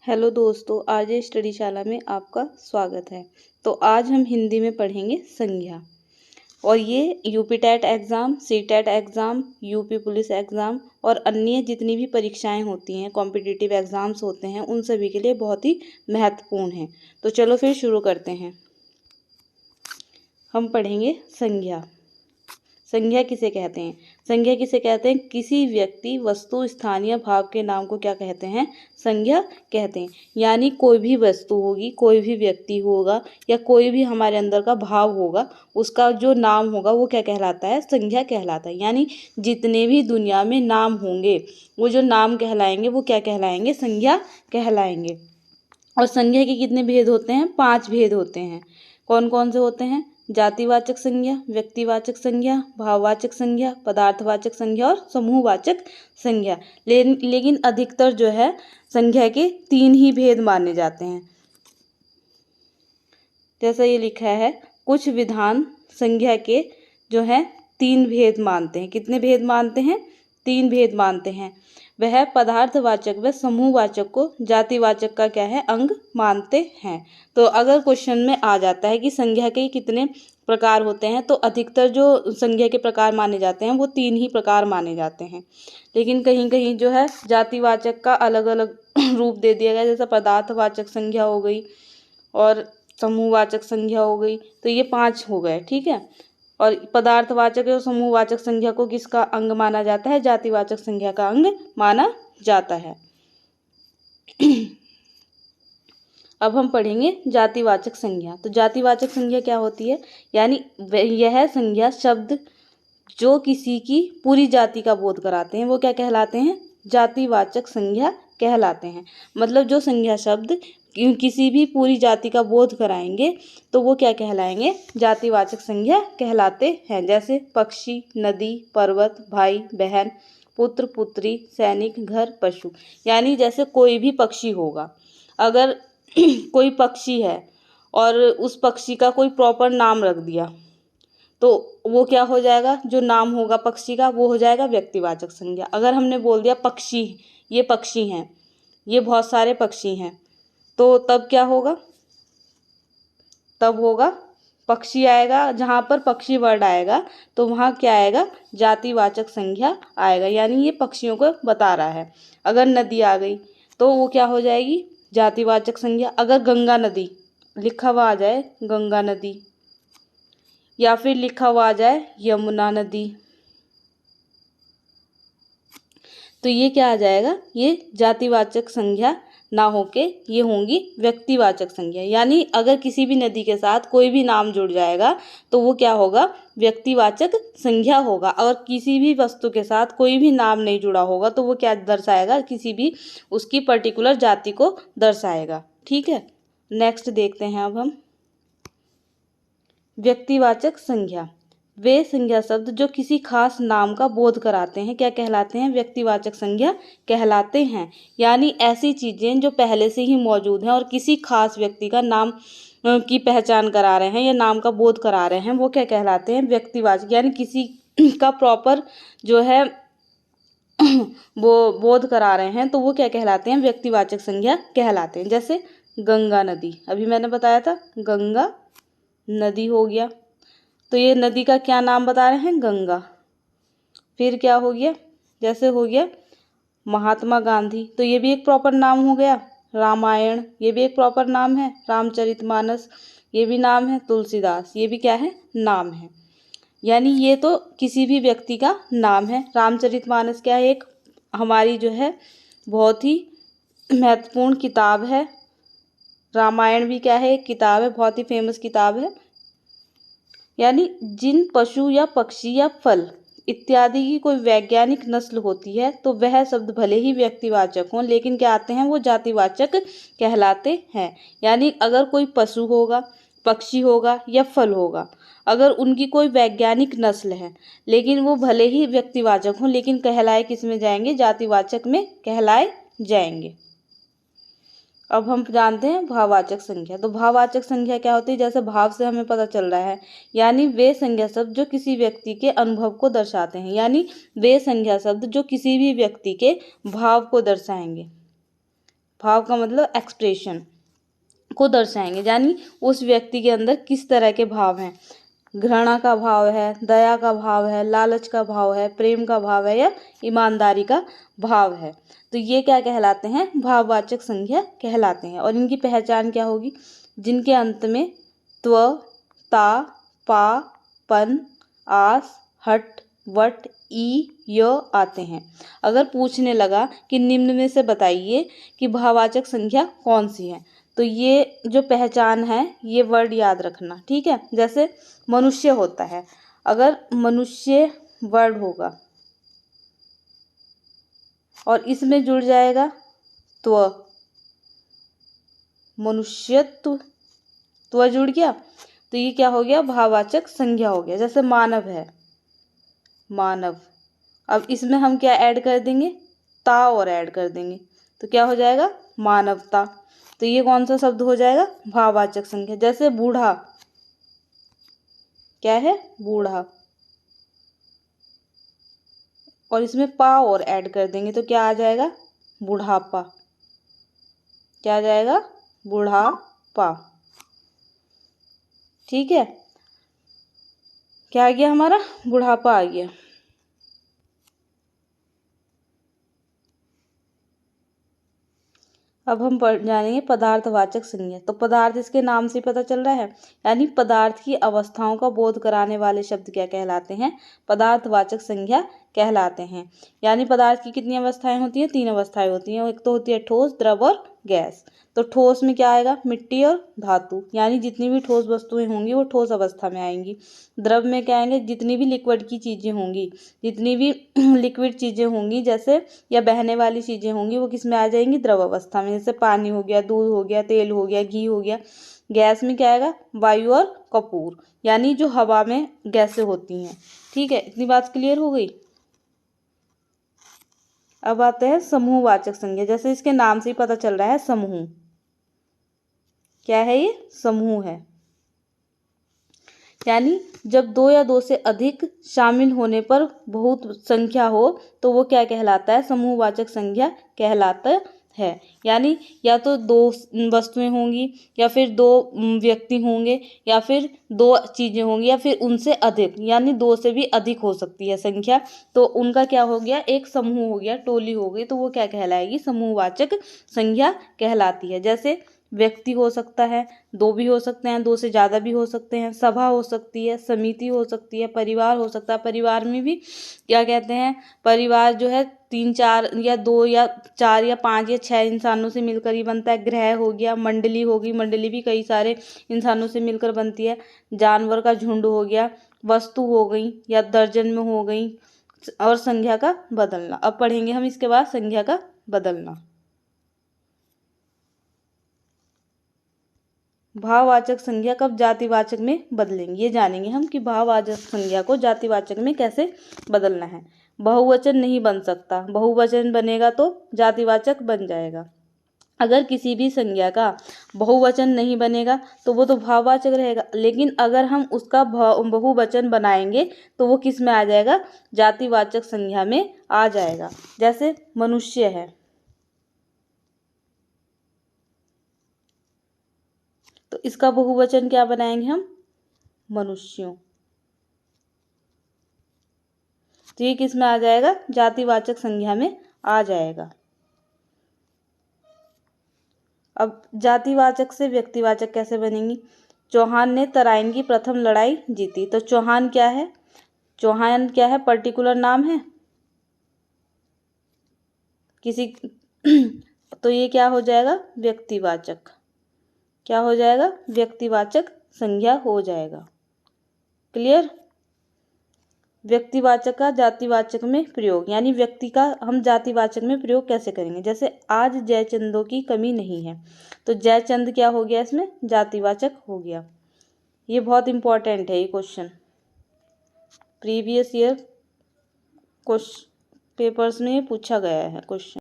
Hello दोस्तों, आज स्टडीशाला में आपका स्वागत है। तो आज हम हिंदी में पढ़ेंगे संज्ञा। और ये UP TET exam, C TET exam, UP police exam और अन्य जितनी भी परीक्षाएं होती हैं, कॉम्पिटिटिव एग्ज़ाम्स होते हैं, उन सभी के लिए बहुत ही महत्वपूर्ण है। तो चलो फिर शुरू करते हैं। हम पढ़ेंगे संज्ञा। संज्ञा किसे कहते हैं? संज्ञा किसे कहते हैं? किसी व्यक्ति, वस्तु, स्थान या भाव के नाम को क्या कहते हैं? संज्ञा कहते हैं। यानी कोई भी वस्तु होगी, कोई भी व्यक्ति होगा या कोई भी हमारे अंदर का भाव होगा, उसका जो नाम होगा वो क्या कहलाता है? संज्ञा कहलाता है। यानी जितने भी दुनिया में नाम होंगे, वो जो नाम कहलाएंगे वो क्या कहलाएंगे? संज्ञा कहलाएंगे। और संज्ञा के कितने भेद होते हैं? 5 भेद होते हैं। कौन कौन से होते हैं? जातिवाचक संज्ञा, व्यक्तिवाचक संज्ञा, भाववाचक संज्ञा, पदार्थवाचक संज्ञा और समूहवाचक संज्ञा। लेकिन अधिकतर जो है संज्ञा के 3 ही भेद माने जाते हैं। जैसा ये लिखा है, कुछ विधान संज्ञा के जो है 3 भेद मानते हैं। कितने भेद मानते हैं? 3 भेद मानते हैं। वह पदार्थवाचक व समूहवाचक को जातिवाचक का क्या है? अंग मानते हैं। तो अगर क्वेश्चन में आ जाता है कि संज्ञा के कितने प्रकार होते हैं, तो अधिकतर जो संज्ञा के प्रकार माने जाते हैं वो 3 ही प्रकार माने जाते हैं। लेकिन कहीं कहीं जो है जातिवाचक का अलग अलग रूप दे दिया गया, जैसे पदार्थवाचक संज्ञा हो गई और समूहवाचक संज्ञा हो गई। तो ये 5 हो गए, ठीक है। और पदार्थवाचक और समूहवाचक संज्ञा को किसका अंग माना जाता है? जातिवाचक संज्ञा का अंग माना जाता है। अब हम पढ़ेंगे जातिवाचक संज्ञा। तो जातिवाचक संज्ञा क्या होती है? यानी यह संज्ञा शब्द जो किसी की पूरी जाति का बोध कराते हैं वो क्या कहलाते हैं? जातिवाचक संज्ञा कहलाते हैं। मतलब जो संज्ञा शब्द किसी भी पूरी जाति का बोध कराएंगे तो वो क्या कहलाएंगे? जातिवाचक संज्ञा कहलाते हैं। जैसे पक्षी, नदी, पर्वत, भाई, बहन, पुत्र, पुत्री, सैनिक, घर, पशु। यानी जैसे कोई भी पक्षी होगा, अगर कोई पक्षी है और उस पक्षी का कोई प्रॉपर नाम रख दिया तो वो क्या हो जाएगा? जो नाम होगा पक्षी का वो हो जाएगा व्यक्तिवाचक संज्ञा। अगर हमने बोल दिया पक्षी, ये पक्षी हैं, ये बहुत सारे पक्षी हैं, तो तब क्या होगा? तब होगा पक्षी आएगा, जहाँ पर पक्षी वर्ड आएगा तो वहाँ क्या आएगा? जातिवाचक संज्ञा आएगा। यानी ये पक्षियों को बता रहा है। अगर नदी आ गई तो वो क्या हो जाएगी? जातिवाचक संज्ञा। अगर गंगा नदी लिखा हुआ आ जाए, गंगा नदी, या फिर लिखा हुआ आ जाए यमुना नदी, तो ये क्या आ जाएगा? ये जातिवाचक संज्ञा ना होके ये होंगी व्यक्तिवाचक संज्ञा। यानी अगर किसी भी नदी के साथ कोई भी नाम जुड़ जाएगा तो वो क्या होगा? व्यक्तिवाचक संज्ञा होगा। और किसी भी वस्तु के साथ कोई भी नाम नहीं जुड़ा होगा तो वो क्या दर्शाएगा? किसी भी उसकी पर्टिकुलर जाति को दर्शाएगा, ठीक है। नेक्स्ट देखते हैं अब हम व्यक्तिवाचक संज्ञा। वे संज्ञा शब्द जो किसी खास नाम का बोध कराते हैं क्या कहलाते हैं? व्यक्तिवाचक संज्ञा कहलाते हैं। यानी ऐसी चीजें जो पहले से ही मौजूद हैं और किसी खास व्यक्ति का नाम की पहचान करा रहे हैं या नाम का बोध करा रहे हैं, वो क्या कहलाते हैं? व्यक्तिवाचक। यानी किसी का प्रॉपर जो है वो बोध करा रहे हैं तो वो क्या कहलाते हैं? व्यक्तिवाचक संज्ञा कहलाते हैं। जैसे गंगा नदी, अभी मैंने बताया था गंगा नदी हो गया, तो ये नदी का क्या नाम बता रहे हैं? गंगा। फिर क्या हो गया? जैसे हो गया महात्मा गांधी, तो ये भी एक प्रॉपर नाम हो गया। रामायण, ये भी एक प्रॉपर नाम है। रामचरितमानस, ये भी नाम है। तुलसीदास, ये भी क्या है? नाम है। यानी ये तो किसी भी व्यक्ति का नाम है। रामचरितमानस क्या है? एक हमारी जो है बहुत ही महत्वपूर्ण किताब है। रामायण भी क्या है? एक किताब है, बहुत ही फेमस किताब है। यानी जिन पशु या पक्षी या फल इत्यादि की कोई वैज्ञानिक नस्ल होती है तो वह शब्द भले ही व्यक्तिवाचक हों लेकिन क्या आते हैं? वो जातिवाचक कहलाते हैं। यानी अगर कोई पशु होगा, पक्षी होगा या फल होगा, अगर उनकी कोई वैज्ञानिक नस्ल है लेकिन वो भले ही व्यक्तिवाचक हों लेकिन कहलाए किस में जाएंगे? जातिवाचक में कहलाए जाएंगे। अब हम जानते हैं भाववाचक संज्ञा। तो भाववाचक संज्ञा क्या होती है? जैसे भाव से हमें पता चल रहा है, यानी वे संज्ञा शब्द जो किसी व्यक्ति के अनुभव को दर्शाते हैं। यानी वे संज्ञा शब्द जो किसी भी व्यक्ति के भाव को दर्शाएंगे। भाव का मतलब एक्सप्रेशन को दर्शाएंगे, यानी उस व्यक्ति के अंदर किस तरह के भाव हैं। घृणा का भाव है, दया का भाव है, लालच का भाव है, प्रेम का भाव है या ईमानदारी का भाव है। तो ये क्या कहलाते हैं, भाववाचक संज्ञा कहलाते हैं। और इनकी पहचान क्या होगी, जिनके अंत में त्व, ता, पा, पन, आस, हट, वट, ई, य आते हैं। अगर पूछने लगा कि निम्न में से बताइए कि भाववाचक संज्ञा कौन सी है, तो ये जो पहचान है ये वर्ड याद रखना, ठीक है। जैसे मनुष्य होता है, अगर मनुष्य वर्ड होगा और इसमें जुड़ जाएगा त्व, मनुष्यत्व, त्व जुड़ गया तो ये क्या हो गया, भाववाचक संज्ञा हो गया। जैसे मानव है, मानव, अब इसमें हम क्या ऐड कर देंगे, ता और ऐड कर देंगे तो क्या हो जाएगा, मानवता। तो ये कौन सा शब्द हो जाएगा, भाववाचक संज्ञा। जैसे बूढ़ा, क्या है, बूढ़ा, और इसमें पा और ऐड कर देंगे तो क्या आ जाएगा, बुढ़ापा। क्या आ जाएगा, बुढ़ापा, ठीक है। क्या आ गया हमारा, बुढ़ापा आ गया। अब हम जानेंगे पदार्थवाचक संज्ञा। तो पदार्थ इसके नाम से पता चल रहा है, यानी पदार्थ की अवस्थाओं का बोध कराने वाले शब्द क्या कहलाते हैं, पदार्थवाचक संज्ञा कहलाते हैं। यानी पदार्थ की कितनी अवस्थाएं होती हैं, 3 अवस्थाएं होती हैं। एक तो होती है ठोस, द्रव और गैस। तो ठोस में क्या आएगा, मिट्टी और धातु, यानी जितनी भी ठोस वस्तुएं होंगी वो ठोस अवस्था में आएंगी। द्रव में क्या आएंगे, जितनी भी लिक्विड की चीजें होंगी, जितनी भी लिक्विड चीजें होंगी जैसे या बहने वाली चीजें होंगी वो किस में आ जाएंगी, द्रव अवस्था में। जैसे पानी हो गया, दूध हो गया, तेल हो गया, घी हो गया। गैस में क्या आएगा, वायु और कपूर, यानी जो हवा में गैसें होती हैं, ठीक है। इतनी बात क्लियर हो गई। अब आते हैं समूहवाचक संज्ञा। जैसे इसके नाम से ही पता चल रहा है, समूह, क्या है ये, समूह है। यानी जब 2 या 2 से अधिक शामिल होने पर बहुत संख्या हो तो वो क्या कहलाता है, समूहवाचक संज्ञा कहलाता है। यानी या तो 2 वस्तुएं होंगी, या फिर 2 व्यक्ति होंगे, या फिर 2 चीजें होंगी, या फिर उनसे अधिक, यानी 2 से भी अधिक हो सकती है संख्या। तो उनका क्या हो गया, एक समूह हो गया, टोली हो गई, तो वो क्या कहलाएगी, समूहवाचक संज्ञा कहलाती है। जैसे व्यक्ति हो सकता है, 2 भी हो सकते हैं, 2 से ज़्यादा भी हो सकते हैं, सभा हो सकती है, समिति हो सकती है, परिवार हो सकता है। परिवार में भी क्या कहते हैं, परिवार जो है 3, 4 या 2 या 4 या 5 या 6 इंसानों से मिलकर ही बनता है। ग्रह हो गया, मंडली होगी, मंडली भी कई सारे इंसानों से मिलकर बनती है। जानवर का झुंड हो गया, वस्तु हो गई या दर्जन में हो गई। और संख्या का बदलना, अब पढ़ेंगे हम इसके बाद संख्या का बदलना। भाववाचक संज्ञा कब जातिवाचक में बदलेंगे, ये जानेंगे हम कि भाववाचक संज्ञा को जातिवाचक में कैसे बदलना है। बहुवचन नहीं बन सकता, बहुवचन बनेगा तो जातिवाचक बन जाएगा। अगर किसी भी संज्ञा का बहुवचन नहीं बनेगा तो वो तो भाववाचक रहेगा, लेकिन अगर हम उसका बहुवचन बनाएंगे तो वो किस में आ जाएगा, जातिवाचक संज्ञा में आ जाएगा। जैसे मनुष्य है, तो इसका बहुवचन क्या बनाएंगे हम, मनुष्यों। तो ये किस में आ जाएगा, जातिवाचक संज्ञा में आ जाएगा। अब जातिवाचक से व्यक्तिवाचक कैसे बनेंगी। चौहान ने तराइन की प्रथम लड़ाई जीती। तो चौहान क्या है, चौहान क्या है, पर्टिकुलर नाम है किसी तो ये क्या हो जाएगा, व्यक्तिवाचक। क्या हो जाएगा, व्यक्तिवाचक संज्ञा हो जाएगा। क्लियर। व्यक्तिवाचक का जातिवाचक में प्रयोग, यानी व्यक्ति का हम जातिवाचक में प्रयोग कैसे करेंगे। जैसे आज जयचंदों की कमी नहीं है, तो जयचंद क्या हो गया, इसमें जातिवाचक हो गया। ये बहुत इंपॉर्टेंट है, ये question previous year question papers में पूछा गया है क्वेश्चन।